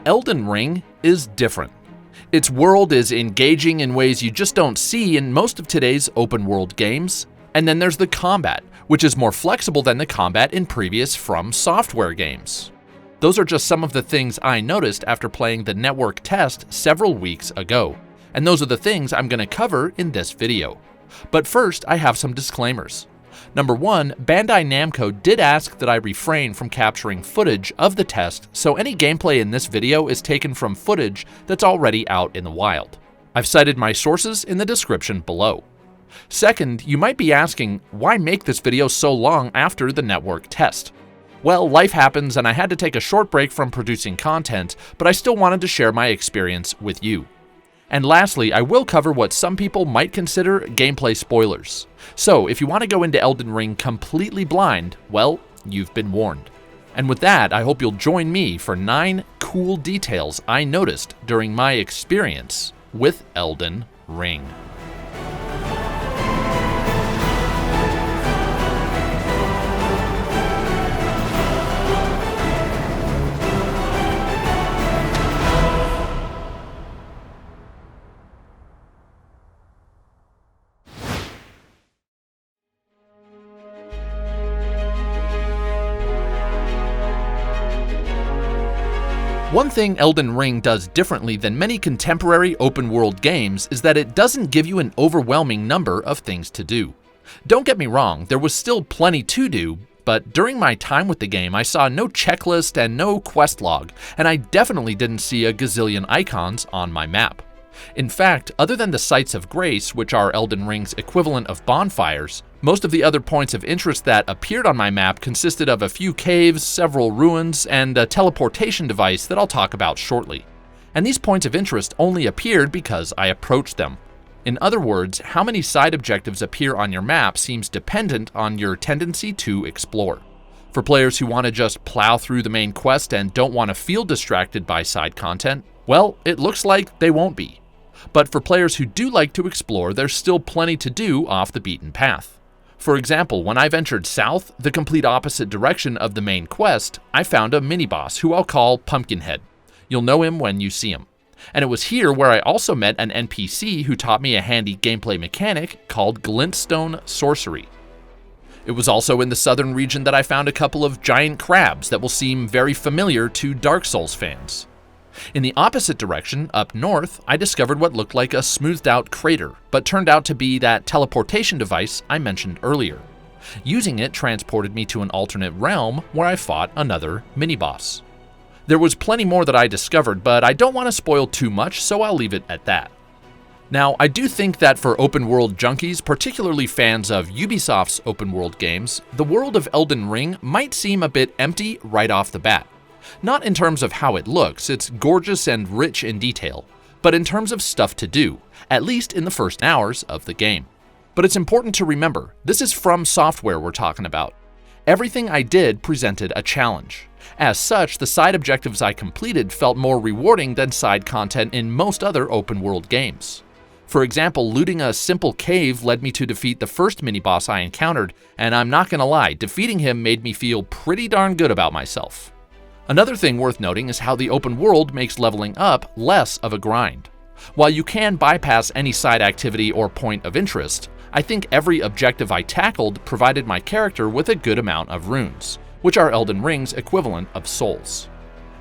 Elden Ring is different. Its world is engaging in ways you just don't see in most of today's open-world games. And then there's the combat, which is more flexible than the combat in previous From Software games. Those are just some of the things I noticed after playing the network test several weeks ago. And those are the things I'm going to cover in this video. But first, I have some disclaimers. Number one, Bandai Namco did ask that I refrain from capturing footage of the test, so any gameplay in this video is taken from footage that's already out in the wild. I've cited my sources in the description below. Second, you might be asking, why make this video so long after the network test? Well, life happens and I had to take a short break from producing content, but I still wanted to share my experience with you. And lastly, I will cover what some people might consider gameplay spoilers. So if you want to go into Elden Ring completely blind, well, you've been warned. And with that, I hope you'll join me for 9 cool details I noticed during my experience with Elden Ring. One thing Elden Ring does differently than many contemporary open-world games is that it doesn't give you an overwhelming number of things to do. Don't get me wrong, there was still plenty to do, but during my time with the game I saw no checklist and no quest log, and I definitely didn't see a gazillion icons on my map. In fact, other than the Sites of Grace, which are Elden Ring's equivalent of bonfires, most of the other points of interest that appeared on my map consisted of a few caves, several ruins, and a teleportation device that I'll talk about shortly. And these points of interest only appeared because I approached them. In other words, how many side objectives appear on your map seems dependent on your tendency to explore. For players who want to just plow through the main quest and don't want to feel distracted by side content, well, it looks like they won't be. But for players who do like to explore, there's still plenty to do off the beaten path. For example, when I ventured south, the complete opposite direction of the main quest, I found a mini-boss who I'll call Pumpkinhead. You'll know him when you see him. And it was here where I also met an NPC who taught me a handy gameplay mechanic called Glintstone Sorcery. It was also in the southern region that I found a couple of giant crabs that will seem very familiar to Dark Souls fans. In the opposite direction, up north, I discovered what looked like a smoothed out crater, but turned out to be that teleportation device I mentioned earlier. Using it transported me to an alternate realm where I fought another mini-boss. There was plenty more that I discovered, but I don't want to spoil too much, so I'll leave it at that. Now, I do think that for open-world junkies, particularly fans of Ubisoft's open-world games, the world of Elden Ring might seem a bit empty right off the bat. Not in terms of how it looks, it's gorgeous and rich in detail, but in terms of stuff to do, at least in the first hours of the game. But it's important to remember, this is From Software we're talking about. Everything I did presented a challenge. As such, the side objectives I completed felt more rewarding than side content in most other open-world games. For example, looting a simple cave led me to defeat the first mini-boss I encountered, and I'm not gonna lie, defeating him made me feel pretty darn good about myself. Another thing worth noting is how the open world makes leveling up less of a grind. While you can bypass any side activity or point of interest, I think every objective I tackled provided my character with a good amount of runes, which are Elden Ring's equivalent of souls.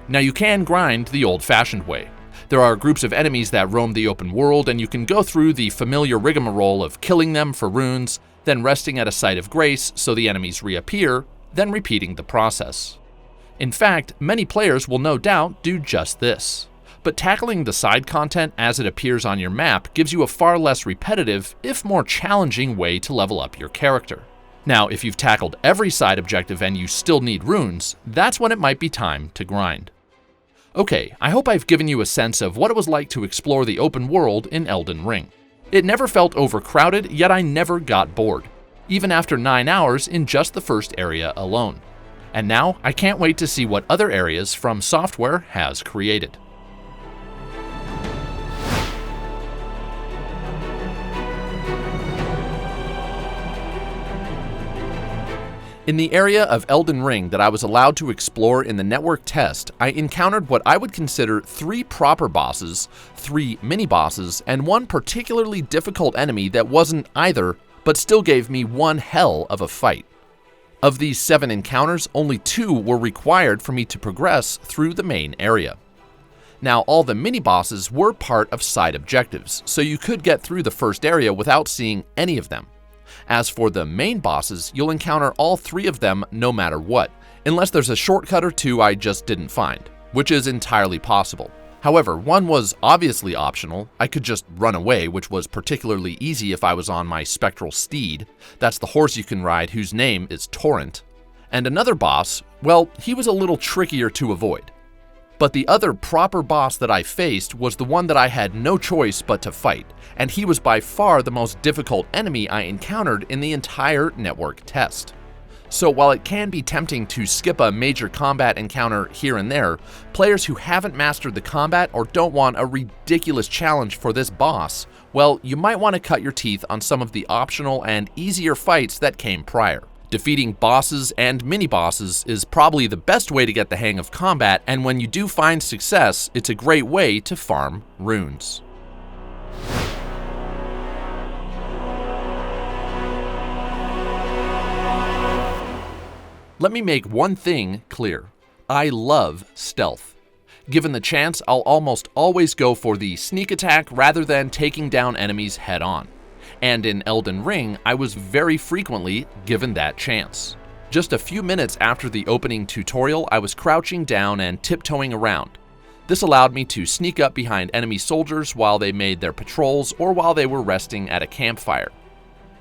Now you can grind the old-fashioned way. There are groups of enemies that roam the open world, and you can go through the familiar rigmarole of killing them for runes, then resting at a site of grace so the enemies reappear, then repeating the process. In fact, many players will no doubt do just this. But tackling the side content as it appears on your map gives you a far less repetitive, if more challenging way to level up your character. Now, if you've tackled every side objective and you still need runes, that's when it might be time to grind. Okay, I hope I've given you a sense of what it was like to explore the open world in Elden Ring. It never felt overcrowded, yet I never got bored, even after 9 hours in just the first area alone. And now, I can't wait to see what other areas From Software has created. In the area of Elden Ring that I was allowed to explore in the network test, I encountered what I would consider 3 proper bosses, 3 mini-bosses, and one particularly difficult enemy that wasn't either, but still gave me one hell of a fight. Of these 7 encounters, only 2 were required for me to progress through the main area. Now, all the mini-bosses were part of side objectives, so you could get through the first area without seeing any of them. As for the main bosses, you'll encounter all 3 of them no matter what, unless there's a shortcut or 2 I just didn't find, which is entirely possible. However, one was obviously optional. I could just run away, which was particularly easy if I was on my spectral steed. That's the horse you can ride whose name is Torrent. And another boss, well, he was a little trickier to avoid. But the other proper boss that I faced was the one that I had no choice but to fight, and he was by far the most difficult enemy I encountered in the entire network test. So while it can be tempting to skip a major combat encounter here and there, players who haven't mastered the combat or don't want a ridiculous challenge for this boss, well, you might want to cut your teeth on some of the optional and easier fights that came prior. Defeating bosses and mini-bosses is probably the best way to get the hang of combat, and when you do find success, it's a great way to farm runes. Let me make one thing clear. I love stealth. Given the chance, I'll almost always go for the sneak attack rather than taking down enemies head-on. And in Elden Ring, I was very frequently given that chance. Just a few minutes after the opening tutorial, I was crouching down and tiptoeing around. This allowed me to sneak up behind enemy soldiers while they made their patrols or while they were resting at a campfire.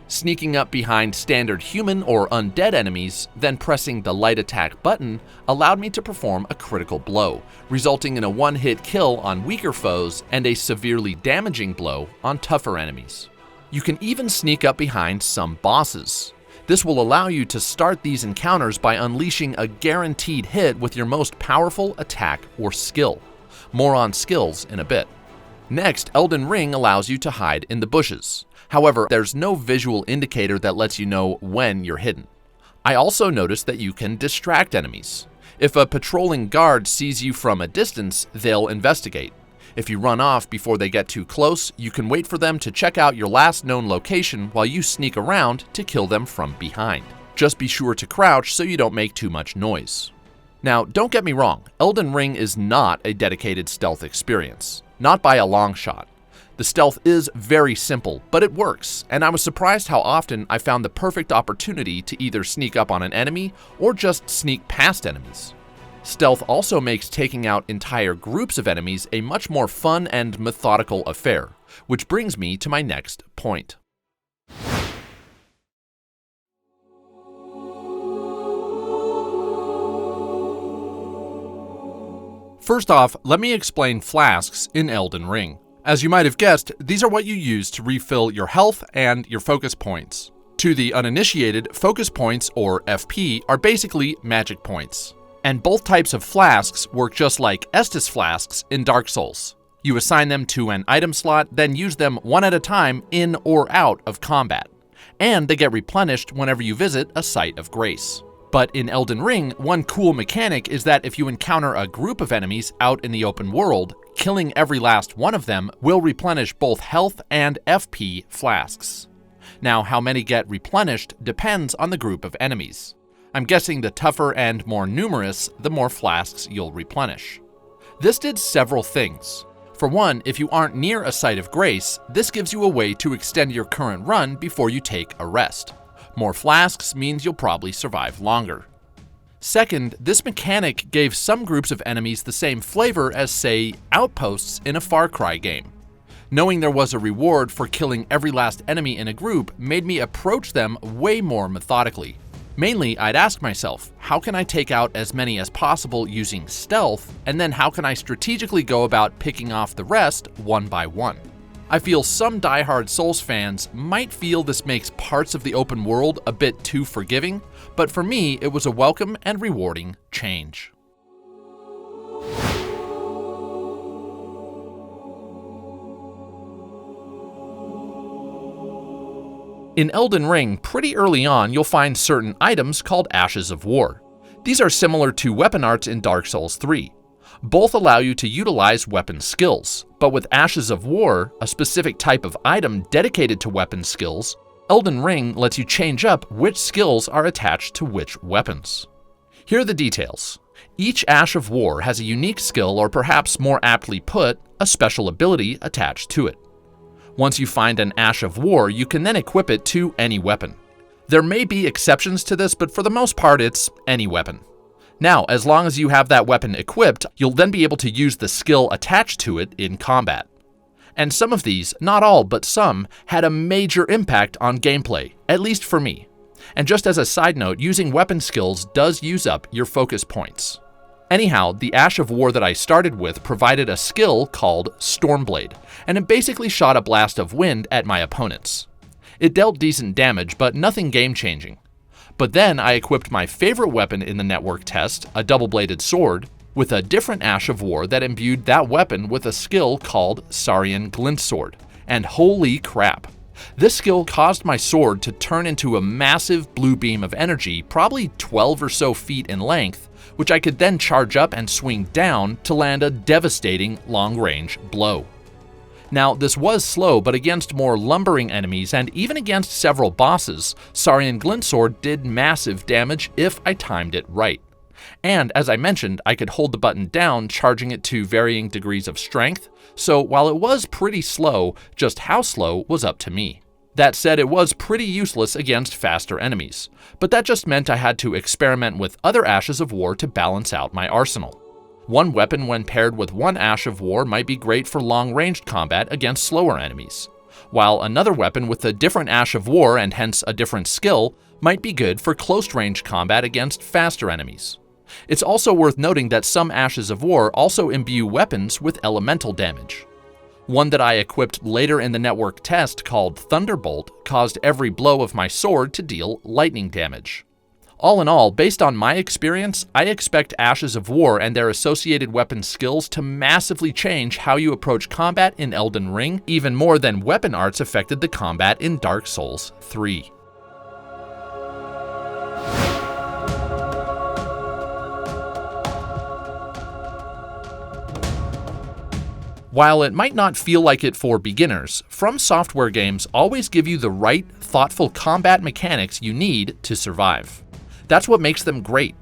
Sneaking up behind standard human or undead enemies, then pressing the light attack button allowed me to perform a critical blow, resulting in a one-hit kill on weaker foes and a severely damaging blow on tougher enemies. You can even sneak up behind some bosses. This will allow you to start these encounters by unleashing a guaranteed hit with your most powerful attack or skill. More on skills in a bit. Next, Elden Ring allows you to hide in the bushes. However, there's no visual indicator that lets you know when you're hidden. I also noticed that you can distract enemies. If a patrolling guard sees you from a distance, they'll investigate. If you run off before they get too close, you can wait for them to check out your last known location while you sneak around to kill them from behind. Just be sure to crouch so you don't make too much noise. Now, don't get me wrong, Elden Ring is not a dedicated stealth experience. Not by a long shot. The stealth is very simple, but it works, and I was surprised how often I found the perfect opportunity to either sneak up on an enemy or just sneak past enemies. Stealth also makes taking out entire groups of enemies a much more fun and methodical affair, which brings me to my next point. First off, let me explain flasks in Elden Ring. As you might have guessed, these are what you use to refill your health and your focus points. To the uninitiated, focus points, or FP, are basically magic points. And both types of flasks work just like Estus flasks in Dark Souls. You assign them to an item slot, then use them one at a time in or out of combat. And they get replenished whenever you visit a site of grace. But in Elden Ring, one cool mechanic is that if you encounter a group of enemies out in the open world, killing every last one of them will replenish both health and FP flasks. Now, how many get replenished depends on the group of enemies. I'm guessing the tougher and more numerous, the more flasks you'll replenish. This did several things. For one, if you aren't near a site of grace, this gives you a way to extend your current run before you take a rest. More flasks means you'll probably survive longer. Second, this mechanic gave some groups of enemies the same flavor as, say, outposts in a Far Cry game. Knowing there was a reward for killing every last enemy in a group made me approach them way more methodically. Mainly, I'd ask myself, how can I take out as many as possible using stealth, and then how can I strategically go about picking off the rest one by one? I feel some diehard Souls fans might feel this makes parts of the open world a bit too forgiving, but for me, it was a welcome and rewarding change. In Elden Ring, pretty early on, you'll find certain items called Ashes of War. These are similar to weapon arts in Dark Souls 3. Both allow you to utilize weapon skills, but with Ashes of War, a specific type of item dedicated to weapon skills, Elden Ring lets you change up which skills are attached to which weapons. Here are the details. Each Ash of War has a unique skill, or perhaps more aptly put, a special ability attached to it. Once you find an Ash of War, you can then equip it to any weapon. There may be exceptions to this, but for the most part, it's any weapon. Now, as long as you have that weapon equipped, you'll then be able to use the skill attached to it in combat. And some of these, not all, but some, had a major impact on gameplay, at least for me. And just as a side note, using weapon skills does use up your focus points. Anyhow, the Ash of War that I started with provided a skill called Stormblade, and it basically shot a blast of wind at my opponents. It dealt decent damage, but nothing game-changing. But then I equipped my favorite weapon in the network test, a double-bladed sword, with a different Ash of War that imbued that weapon with a skill called Saurian Glint Sword. And holy crap! This skill caused my sword to turn into a massive blue beam of energy, probably 12 or so feet in length, which I could then charge up and swing down to land a devastating long-range blow. Now, this was slow, but against more lumbering enemies and even against several bosses, Saurian Glint Sword did massive damage if I timed it right. And as I mentioned, I could hold the button down, charging it to varying degrees of strength, so while it was pretty slow, just how slow was up to me. That said, it was pretty useless against faster enemies, but that just meant I had to experiment with other Ashes of War to balance out my arsenal. One weapon when paired with one Ash of War might be great for long-ranged combat against slower enemies, while another weapon with a different Ash of War and hence a different skill might be good for close-range combat against faster enemies. It's also worth noting that some Ashes of War also imbue weapons with elemental damage. One that I equipped later in the network test called Thunderbolt caused every blow of my sword to deal lightning damage. All in all, based on my experience, I expect Ashes of War and their associated weapon skills to massively change how you approach combat in Elden Ring, even more than weapon arts affected the combat in Dark Souls 3. While it might not feel like it for beginners, From Software games always give you the right, thoughtful combat mechanics you need to survive. That's what makes them great.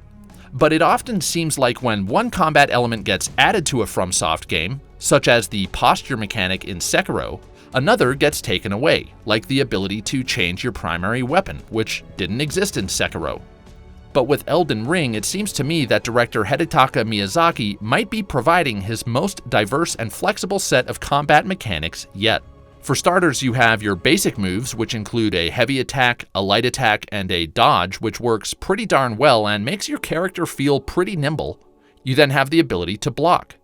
But it often seems like when one combat element gets added to a FromSoft game, such as the posture mechanic in Sekiro, another gets taken away, like the ability to change your primary weapon, which didn't exist in Sekiro. But with Elden Ring, it seems to me that director Hidetaka Miyazaki might be providing his most diverse and flexible set of combat mechanics yet. For starters, you have your basic moves, which include a heavy attack, a light attack, and a dodge, which works pretty darn well and makes your character feel pretty nimble. You then have the ability to block.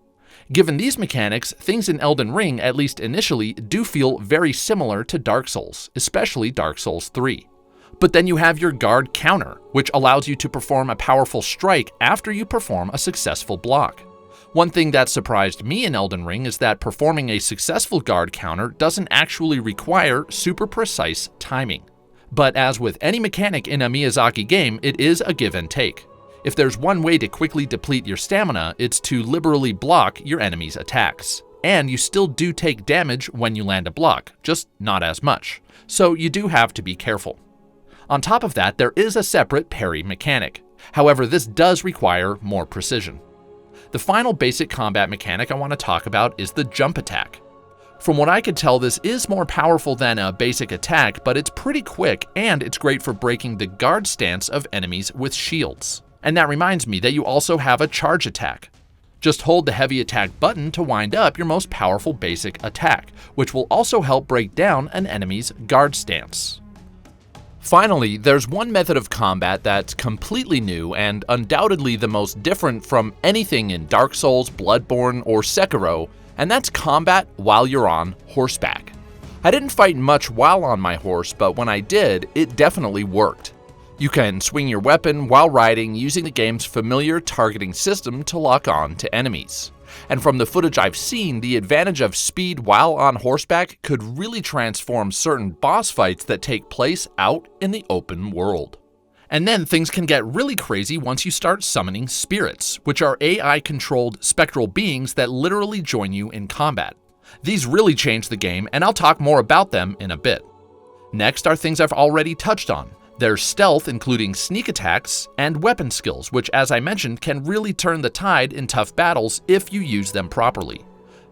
Given these mechanics, things in Elden Ring, at least initially, do feel very similar to Dark Souls, especially Dark Souls 3. But then you have your guard counter, which allows you to perform a powerful strike after you perform a successful block. One thing that surprised me in Elden Ring is that performing a successful guard counter doesn't actually require super precise timing. But as with any mechanic in a Miyazaki game, it is a give and take. If there's one way to quickly deplete your stamina, it's to liberally block your enemy's attacks. And you still do take damage when you land a block, just not as much. So you do have to be careful. On top of that, there is a separate parry mechanic. However, this does require more precision. The final basic combat mechanic I want to talk about is the jump attack. From what I could tell, this is more powerful than a basic attack, but it's pretty quick and it's great for breaking the guard stance of enemies with shields. And that reminds me that you also have a charge attack. Just hold the heavy attack button to wind up your most powerful basic attack, which will also help break down an enemy's guard stance. Finally, there's one method of combat that's completely new and undoubtedly the most different from anything in Dark Souls, Bloodborne, or Sekiro, and that's combat while you're on horseback. I didn't fight much while on my horse, but when I did, it definitely worked. You can swing your weapon while riding using the game's familiar targeting system to lock on to enemies. And from the footage I've seen, the advantage of speed while on horseback could really transform certain boss fights that take place out in the open world. And then things can get really crazy once you start summoning spirits, which are AI-controlled spectral beings that literally join you in combat. These really change the game, and I'll talk more about them in a bit. Next are things I've already touched on. There's stealth, including sneak attacks, and weapon skills, which, as I mentioned, can really turn the tide in tough battles if you use them properly.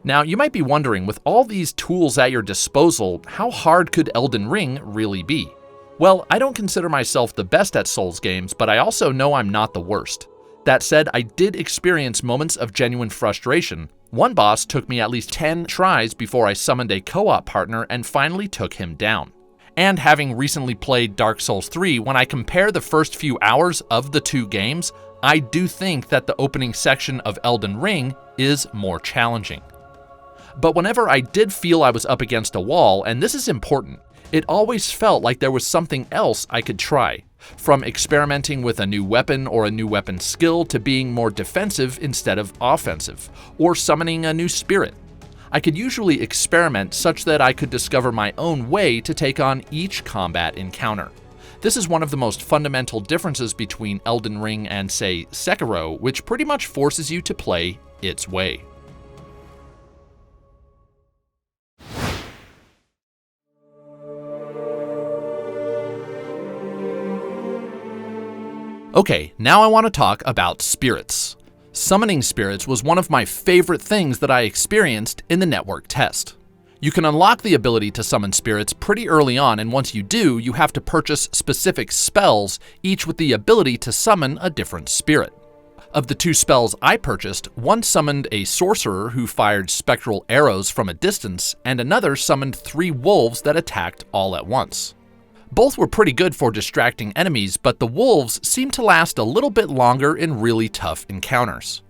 Now, you might be wondering, with all these tools at your disposal, how hard could Elden Ring really be? Well, I don't consider myself the best at Souls games, but I also know I'm not the worst. That said, I did experience moments of genuine frustration. One boss took me at least 10 tries before I summoned a co-op partner and finally took him down. And having recently played Dark Souls 3, when I compare the first few hours of the two games, I do think that the opening section of Elden Ring is more challenging. But whenever I did feel I was up against a wall, and this is important, it always felt like there was something else I could try, from experimenting with a new weapon or a new weapon skill to being more defensive instead of offensive, or summoning a new spirit. I could usually experiment such that I could discover my own way to take on each combat encounter. This is one of the most fundamental differences between Elden Ring and, say, Sekiro, which pretty much forces you to play its way. Okay, now I want to talk about spirits. Summoning spirits was one of my favorite things that I experienced in the network test. You can unlock the ability to summon spirits pretty early on, and once you do, you have to purchase specific spells, each with the ability to summon a different spirit. Of the two spells I purchased, one summoned a sorcerer who fired spectral arrows from a distance, and another summoned 3 wolves that attacked all at once. Both were pretty good for distracting enemies, but the wolves seemed to last a little bit longer in really tough encounters.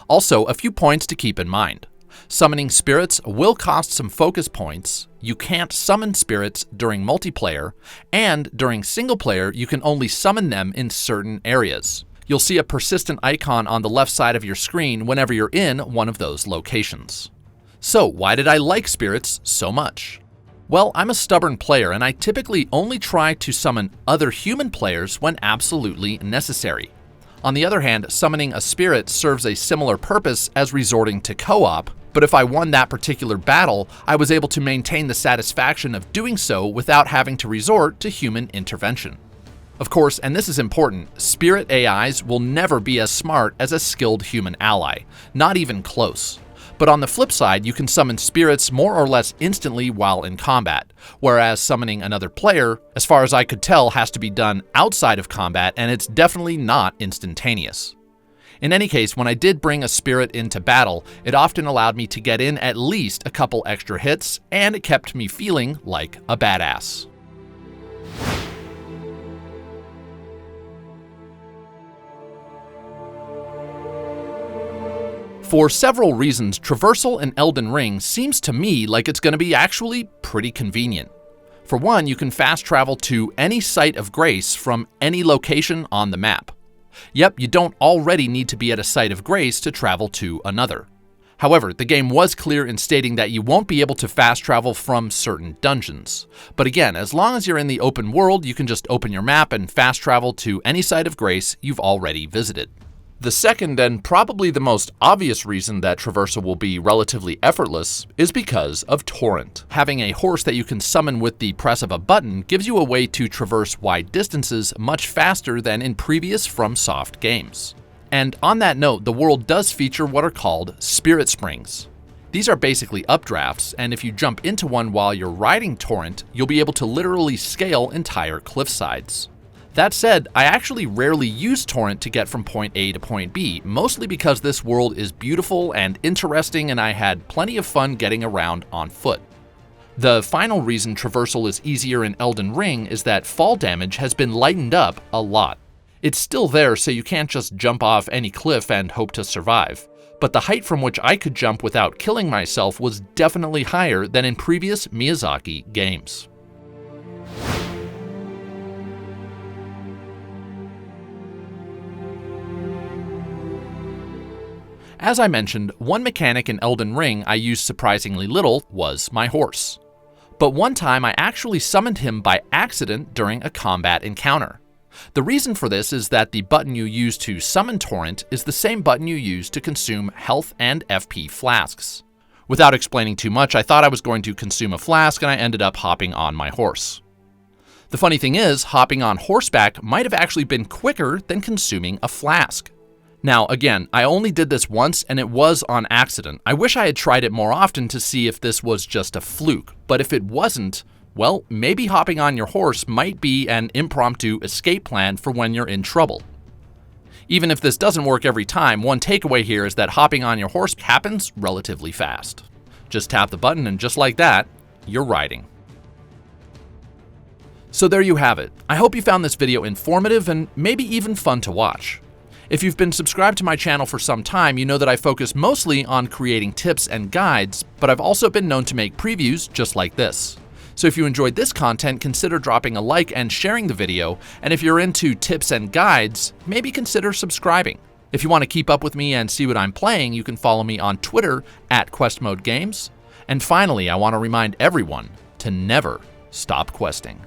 Also, a few points to keep in mind. Summoning spirits will cost some focus points, you can't summon spirits during multiplayer, and during single player you can only summon them in certain areas. You'll see a persistent icon on the left side of your screen whenever you're in one of those locations. So, why did I like spirits so much? Well, I'm a stubborn player, and I typically only try to summon other human players when absolutely necessary. On the other hand, summoning a spirit serves a similar purpose as resorting to co-op, but if I won that particular battle, I was able to maintain the satisfaction of doing so without having to resort to human intervention. Of course, and this is important, spirit AIs will never be as smart as a skilled human ally, not even close. But on the flip side, you can summon spirits more or less instantly while in combat, whereas summoning another player, as far as I could tell, has to be done outside of combat, and it's definitely not instantaneous. In any case, when I did bring a spirit into battle, it often allowed me to get in at least a couple extra hits, and it kept me feeling like a badass. For several reasons, Traversal in Elden Ring seems to me like it's going to be actually pretty convenient. For one, you can fast travel to any site of grace from any location on the map. Yep, you don't already need to be at a site of grace to travel to another. However, the game was clear in stating that you won't be able to fast travel from certain dungeons. But again, as long as you're in the open world, you can just open your map and fast travel to any site of grace you've already visited. The second, and probably the most obvious reason that Traversal will be relatively effortless is because of Torrent. Having a horse that you can summon with the press of a button gives you a way to traverse wide distances much faster than in previous FromSoft games. And on that note, the world does feature what are called Spirit Springs. These are basically updrafts, and if you jump into one while you're riding Torrent, you'll be able to literally scale entire cliffsides. That said, I actually rarely use Torrent to get from point A to point B, mostly because this world is beautiful and interesting and I had plenty of fun getting around on foot. The final reason Traversal is easier in Elden Ring is that fall damage has been lightened up a lot. It's still there, so you can't just jump off any cliff and hope to survive, but the height from which I could jump without killing myself was definitely higher than in previous Miyazaki games. As I mentioned, one mechanic in Elden Ring I used surprisingly little was my horse. But one time I actually summoned him by accident during a combat encounter. The reason for this is that the button you use to summon Torrent is the same button you use to consume health and FP flasks. Without explaining too much, I thought I was going to consume a flask and I ended up hopping on my horse. The funny thing is, hopping on horseback might have actually been quicker than consuming a flask. Now, again, I only did this once and it was on accident. I wish I had tried it more often to see if this was just a fluke, but if it wasn't, well, maybe hopping on your horse might be an impromptu escape plan for when you're in trouble. Even if this doesn't work every time, one takeaway here is that hopping on your horse happens relatively fast. Just tap the button and just like that, you're riding. So there you have it. I hope you found this video informative and maybe even fun to watch. If you've been subscribed to my channel for some time, you know that I focus mostly on creating tips and guides, but I've also been known to make previews just like this. So if you enjoyed this content, consider dropping a like and sharing the video, and if you're into tips and guides, maybe consider subscribing. If you want to keep up with me and see what I'm playing, you can follow me on Twitter @QuestModeGames. And finally, I want to remind everyone to never stop questing.